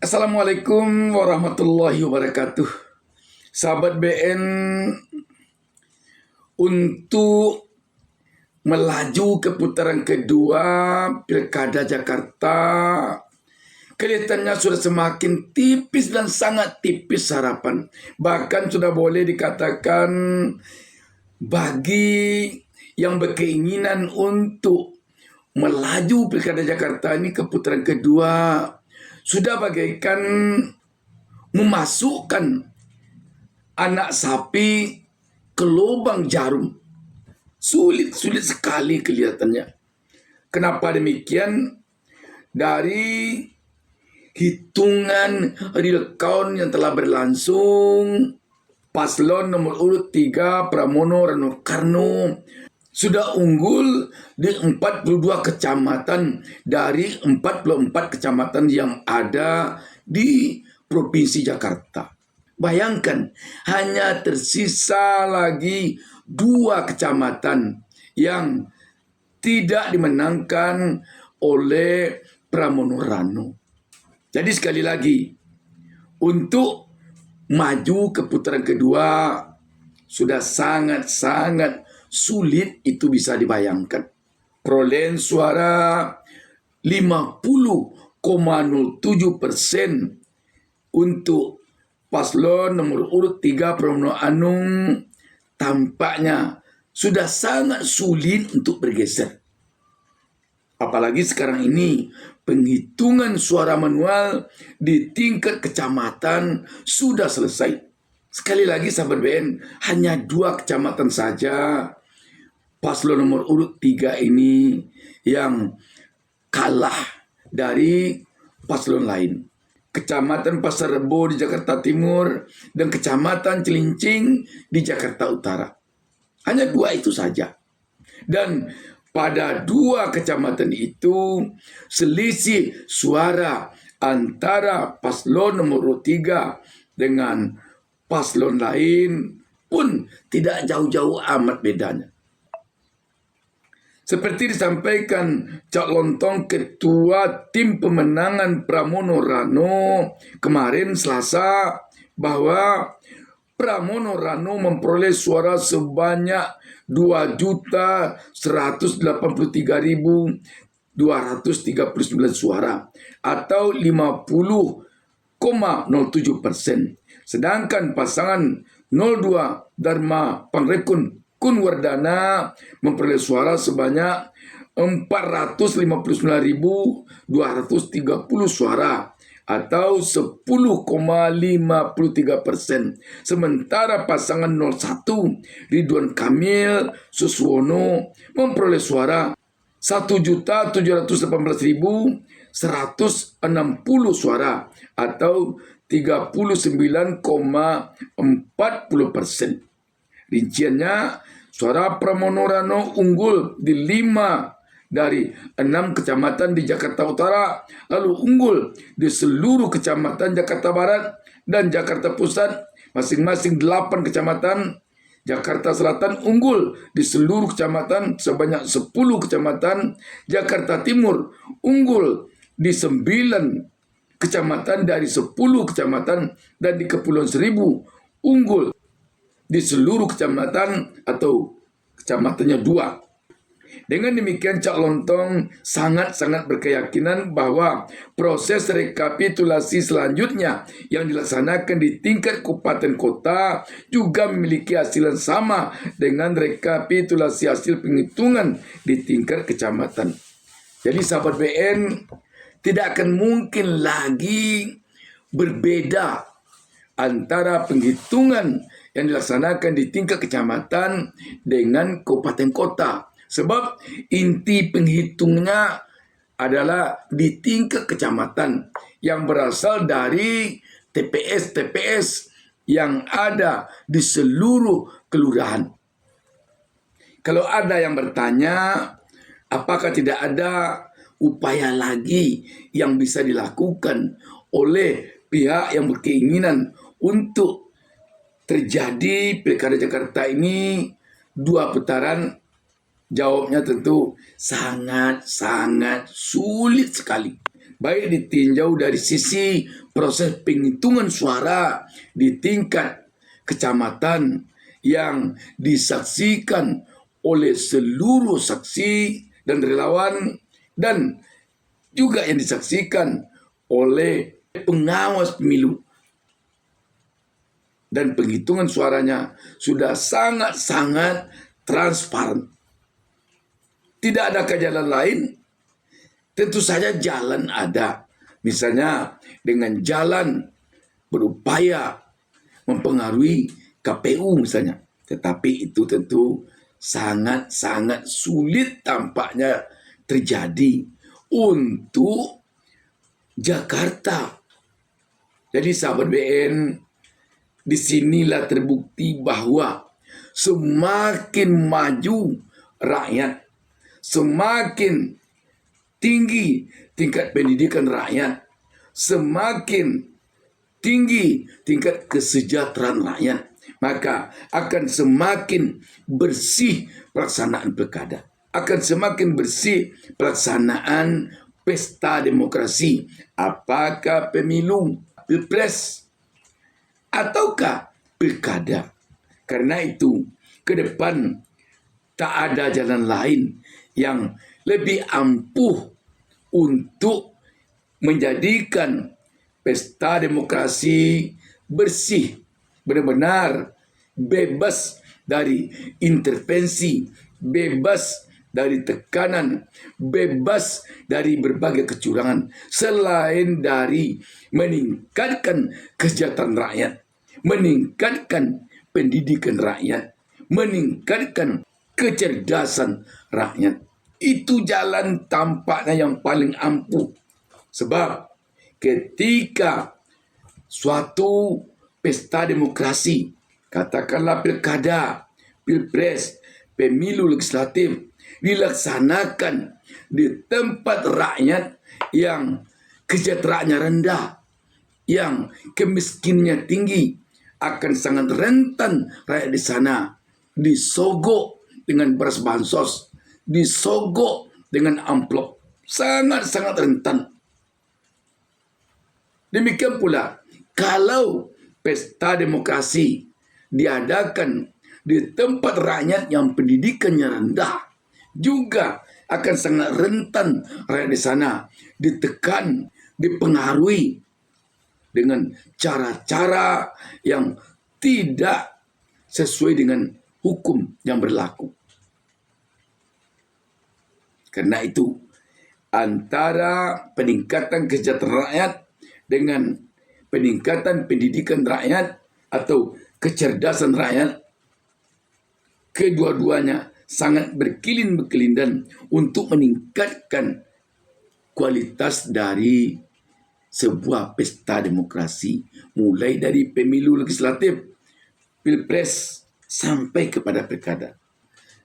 Assalamualaikum warahmatullahi wabarakatuh. Sahabat BN, untuk melaju ke putaran kedua Pilkada Jakarta, kelihatannya sudah semakin tipis dan sangat tipis harapan. Bahkan sudah boleh dikatakan bagi yang berkeinginan untuk melaju Pilkada Jakarta ini ke putaran kedua, sudah bagaikan memasukkan anak sapi ke lubang jarum. Sulit sekali kelihatannya. Kenapa demikian? Dari hitungan real count yang telah berlangsung, paslon nomor urut 3 Pramono Rano Karno sudah unggul di 42 kecamatan dari 44 kecamatan yang ada di Provinsi Jakarta. Bayangkan, hanya tersisa lagi 2 kecamatan yang tidak dimenangkan oleh Pramono Rano. Jadi sekali lagi, untuk maju ke putaran kedua sudah sangat sulit, itu bisa dibayangkan. Perolehan suara 50,07% untuk paslon nomor urut 3 Pramono Anung tampaknya sudah sangat sulit untuk bergeser. Apalagi sekarang ini penghitungan suara manual di tingkat kecamatan sudah selesai. Sekali lagi sahabat BN, hanya 2 kecamatan saja paslon nomor urut 3 ini yang kalah dari paslon lain. Kecamatan Pasar Rebo di Jakarta Timur dan Kecamatan Cilincing di Jakarta Utara. Hanya 2 itu saja. Dan pada 2 kecamatan itu selisih suara antara paslon nomor urut 3 dengan paslon lain pun tidak jauh-jauh amat bedanya. Seperti disampaikan Cak Lontong, Ketua Tim Pemenangan Pramono Rano kemarin Selasa, bahwa Pramono Rano memperoleh suara sebanyak 2.183.239 suara atau 50,07%. Sedangkan pasangan 02 Dharma Pangrekun Kunwardana memperoleh suara sebanyak 459.230 suara atau 10,53%. Sementara pasangan 01 Ridwan Kamil Suswono memperoleh suara 1.718.160 suara atau 39,40%. Rinciannya, suara Pramono Rano unggul di 5 dari 6 kecamatan di Jakarta Utara, lalu unggul di seluruh kecamatan Jakarta Barat dan Jakarta Pusat, masing-masing 8 kecamatan. Jakarta Selatan unggul di seluruh kecamatan sebanyak 10 kecamatan. Jakarta Timur unggul di 9 kecamatan dari 10 kecamatan, dan di Kepulauan Seribu unggul di seluruh kecamatan atau kecamatannya 2. Dengan demikian Cak Lontong sangat berkeyakinan bahwa proses rekapitulasi selanjutnya yang dilaksanakan di tingkat kabupaten kota juga memiliki hasil yang sama dengan rekapitulasi hasil penghitungan di tingkat kecamatan. Jadi sahabat BN, tidak akan mungkin lagi berbeda antara penghitungan yang dilaksanakan di tingkat kecamatan dengan kabupaten kota. Sebab inti penghitungnya adalah di tingkat kecamatan yang berasal dari TPS yang ada di seluruh kelurahan. Kalau ada yang bertanya, apakah tidak ada upaya lagi yang bisa dilakukan oleh pihak yang berkeinginan untuk terjadi Pilkada Jakarta ini 2 putaran? Jawabnya tentu sangat sulit sekali. baik ditinjau dari sisi proses penghitungan suara di tingkat kecamatan yang disaksikan oleh seluruh saksi dan relawan, dan juga yang disaksikan oleh pengawas pemilu, dan penghitungan suaranya sudah sangat-sangat transparan. Tidak ada jalan lain. Tentu saja jalan ada. Misalnya dengan jalan berupaya mempengaruhi KPU misalnya. Tetapi itu tentu sangat-sangat sulit tampaknya terjadi untuk Jakarta. Jadi sahabat BN, disinilah terbukti bahwa semakin maju rakyat, semakin tinggi tingkat pendidikan rakyat, semakin tinggi tingkat kesejahteraan rakyat, maka akan semakin bersih pelaksanaan pilkada, akan semakin bersih pelaksanaan pesta demokrasi, apakah pemilu, pilpres, ataukah pilkada. Karena itu, ke depan tak ada jalan lain yang lebih ampuh untuk menjadikan pesta demokrasi bersih, benar-benar bebas dari intervensi, bebas dari tekanan, bebas dari berbagai kecurangan, selain dari meningkatkan kesejahteraan rakyat, meningkatkan pendidikan rakyat, meningkatkan kecerdasan rakyat. Itu jalan tampaknya yang paling ampuh. Sebab ketika suatu pesta demokrasi, katakanlah pilkada, pilpres, pemilu legislatif, dilaksanakan di tempat rakyat yang kesejahteraannya rendah, yang kemiskinannya tinggi, akan sangat rentan rakyat di sana disogok dengan beras bansos, disogok dengan amplop, sangat-sangat rentan. Demikian pula kalau pesta demokrasi diadakan di tempat rakyat yang pendidikannya rendah, juga akan sangat rentan rakyat di sana ditekan, dipengaruhi dengan cara-cara yang tidak sesuai dengan hukum yang berlaku. Karena itu, antara peningkatan kesejahteraan rakyat dengan peningkatan pendidikan rakyat atau kecerdasan rakyat, kedua-duanya sangat berkelindan untuk meningkatkan kualitas dari sebuah pesta demokrasi, mulai dari pemilu legislatif, pilpres, sampai kepada pilkada.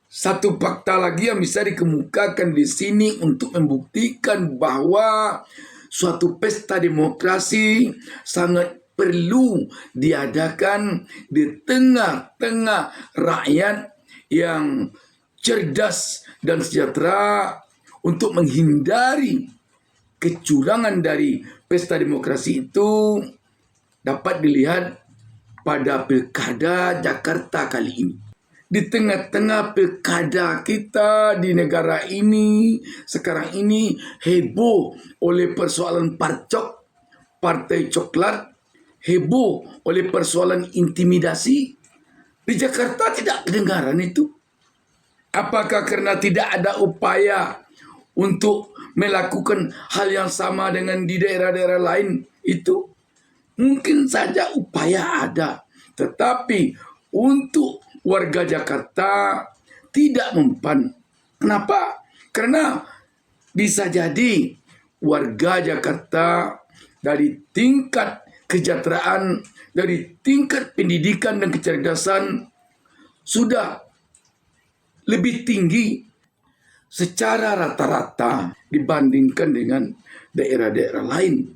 Satu fakta lagi yang bisa dikemukakan di sini untuk membuktikan bahwa suatu pesta demokrasi sangat perlu diadakan di tengah-tengah rakyat yang cerdas dan sejahtera, untuk menghindari kecurangan dari pesta demokrasi itu dapat dilihat pada pilkada Jakarta kali ini. Di tengah-tengah pilkada kita di negara ini sekarang ini heboh oleh persoalan parcok, partai coklat, heboh oleh persoalan intimidasi. Di Jakarta tidak kedengaran itu. Apakah karena tidak ada upaya untuk melakukan hal yang sama dengan di daerah-daerah lain itu? Mungkin saja upaya ada, tetapi untuk warga Jakarta tidak mempan. Kenapa? Karena bisa jadi warga Jakarta dari tingkat kesejahteraan, dari tingkat pendidikan dan kecerdasan sudah lebih tinggi secara rata-rata dibandingkan dengan daerah-daerah lain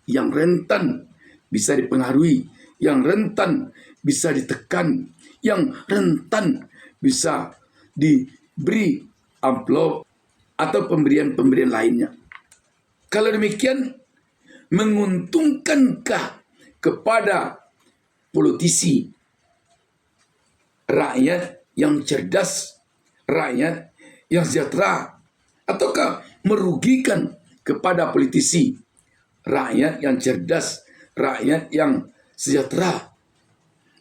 yang rentan bisa dipengaruhi, yang rentan bisa ditekan, yang rentan bisa diberi amplop atau pemberian-pemberian lainnya. Kalau demikian, menguntungkankah kepada politisi rakyat yang cerdas, rakyat yang sejahtera, ataukah merugikan kepada politisi rakyat yang cerdas, rakyat yang sejahtera?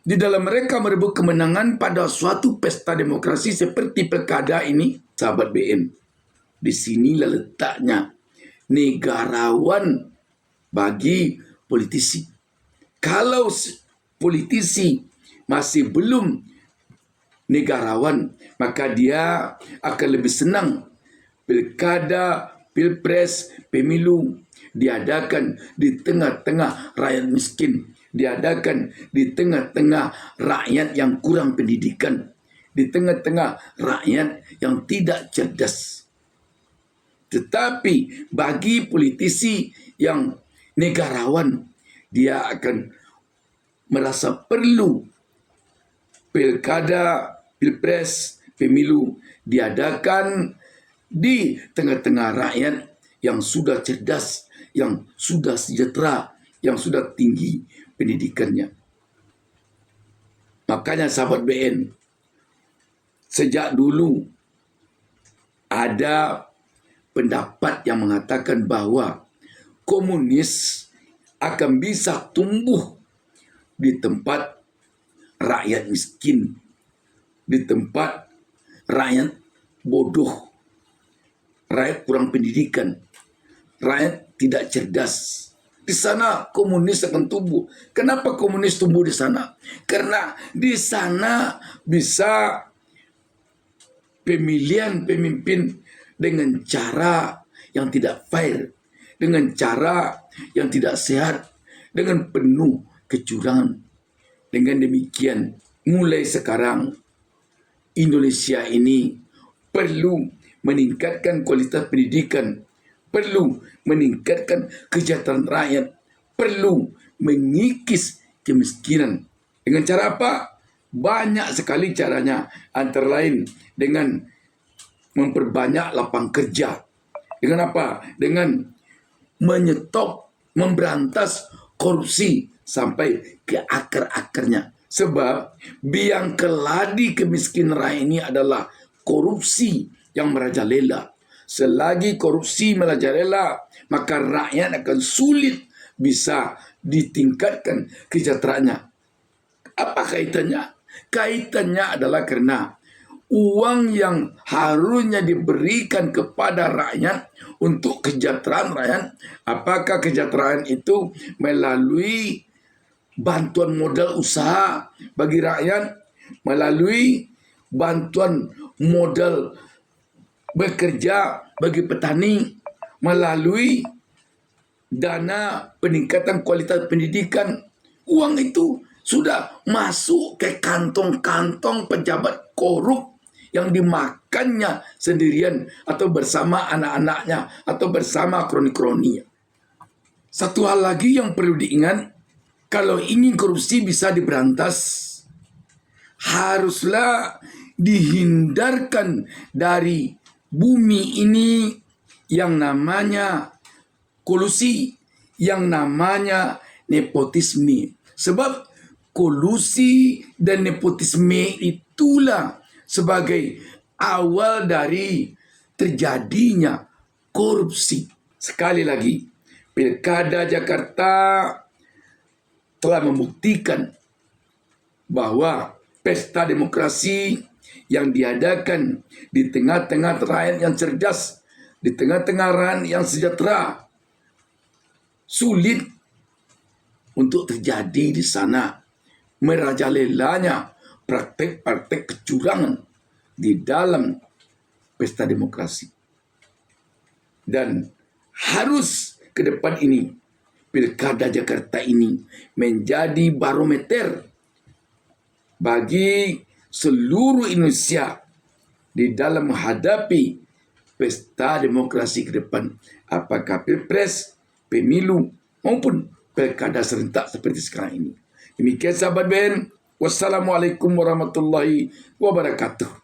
Di dalam mereka merebut kemenangan pada suatu pesta demokrasi seperti pilkada ini, sahabat BN, di sinilah letaknya negarawan bagi politisi. Kalau politisi masih belum negarawan, maka dia akan lebih senang pilkada, pilpres, pemilu diadakan di tengah-tengah rakyat miskin, diadakan di tengah-tengah rakyat yang kurang pendidikan, di tengah-tengah rakyat yang tidak cerdas. Tetapi bagi politisi yang negarawan, dia akan merasa perlu pilkada, pilpres, pemilu diadakan di tengah-tengah rakyat yang sudah cerdas, yang sudah sejahtera, yang sudah tinggi pendidikannya. Makanya sahabat BN, sejak dulu ada pendapat yang mengatakan bahwa komunis akan bisa tumbuh di tempat rakyat miskin, di tempat rakyat bodoh, rakyat kurang pendidikan, rakyat tidak cerdas. Di sana komunis akan tumbuh. Kenapa komunis tumbuh di sana? Karena di sana bisa pemilihan pemimpin dengan cara yang tidak fair, dengan cara yang tidak sehat, dengan penuh kecurangan. Dengan demikian, mulai sekarang Indonesia ini perlu meningkatkan kualitas pendidikan, perlu meningkatkan kesejahteraan rakyat, perlu mengikis kemiskinan. Dengan cara apa? Banyak sekali caranya, antara lain dengan memperbanyak lapangan kerja. Dengan apa? Dengan menyetop, memberantas korupsi sampai ke akar-akarnya. Sebab biang keladi kemiskinan rakyat ini adalah korupsi yang merajalela. Selagi korupsi merajalela, maka rakyat akan sulit bisa ditingkatkan kesejahteraannya. Apa kaitannya? Kaitannya adalah karena uang yang harusnya diberikan kepada rakyat untuk kesejahteraan rakyat, apakah kesejahteraan itu melalui bantuan modal usaha bagi rakyat, melalui bantuan modal bekerja bagi petani, melalui dana peningkatan kualitas pendidikan. Uang itu sudah masuk ke kantong-kantong pejabat korup yang dimakannya sendirian atau bersama anak-anaknya atau bersama kroni-kroninya. Satu hal lagi yang perlu diingat, kalau ingin korupsi bisa diberantas, haruslah dihindarkan dari bumi ini yang namanya kolusi, yang namanya nepotisme. Sebab kolusi dan nepotisme itulah sebagai awal dari terjadinya korupsi. Sekali lagi, Pilkada Jakarta telah membuktikan bahwa pesta demokrasi yang diadakan di tengah-tengah rakyat yang cerdas, di tengah-tengah rakyat yang sejahtera, sulit untuk terjadi di sana. Merajalelanya praktek-praktek kecurangan di dalam pesta demokrasi. Dan harus ke depan ini, Pilkada Jakarta ini menjadi barometer bagi seluruh Indonesia di dalam menghadapi pesta demokrasi ke depan. Apakah pilpres, pemilu, maupun pilkada serentak seperti sekarang ini. Demikian sahabat BN. Wassalamualaikum warahmatullahi wabarakatuh.